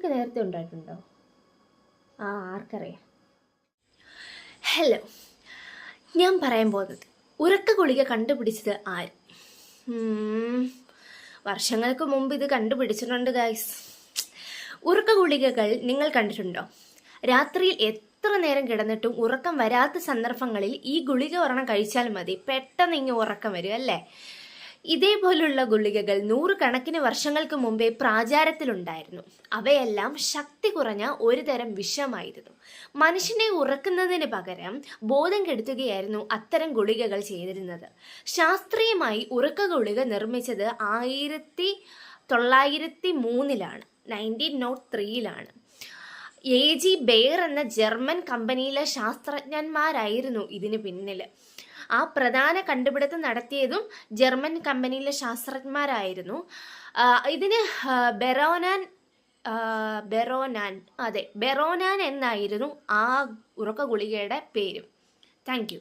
അങ്ങനെയൊക്കെ നേരത്തെ ഉണ്ടായിട്ടുണ്ടോ? ആർക്കറിയാം. ഹലോ, ഞാൻ പറയാൻ പോകുന്നത് ഉറക്ക ഗുളിക കണ്ടുപിടിച്ചത് ആര്? വർഷങ്ങൾക്ക് മുമ്പ് ഇത് കണ്ടുപിടിച്ചിട്ടുണ്ട് ഗൈസ്. ഉറക്ക ഗുളികകൾ നിങ്ങൾ കണ്ടിട്ടുണ്ടോ? രാത്രിയിൽ എത്ര നേരം കിടന്നിട്ടും ഉറക്കം വരാത്ത സന്ദർഭങ്ങളിൽ ഈ ഗുളിക ഒരെണ്ണം കഴിച്ചാൽ മതി, പെട്ടെന്ന് ഇങ്ങനെ ഉറക്കം വരും അല്ലേ? ഇതേപോലുള്ള ഗുളികകൾ നൂറുകണക്കിന് വർഷങ്ങൾക്ക് മുമ്പേ പ്രാചാരത്തിലുണ്ടായിരുന്നു. അവയെല്ലാം ശക്തി കുറഞ്ഞ ഒരു തരം വിഷമായിരുന്നു. മനുഷ്യനെ ഉറക്കുന്നതിന് പകരം ബോധം കെടുത്തുകയായിരുന്നു അത്തരം ഗുളികകൾ ചെയ്തിരുന്നത്. ശാസ്ത്രീയമായി ഉറക്ക ഗുളിക നിർമ്മിച്ചത് 1903 1903 AG ബെയർ എന്ന ജർമ്മൻ കമ്പനിയിലെ ശാസ്ത്രജ്ഞന്മാരായിരുന്നു ഇതിന് പിന്നിൽ. ആ പ്രധാന കണ്ടുപിടുത്തം നടത്തിയതും ജർമ്മൻ കമ്പനിയിലെ ശാസ്ത്രജ്ഞന്മാരായിരുന്നു. ഇതിന് ബെറോനാൻ എന്നായിരുന്നു ആ ഉറക്ക ഗുളികയുടെ പേര്. Thank you.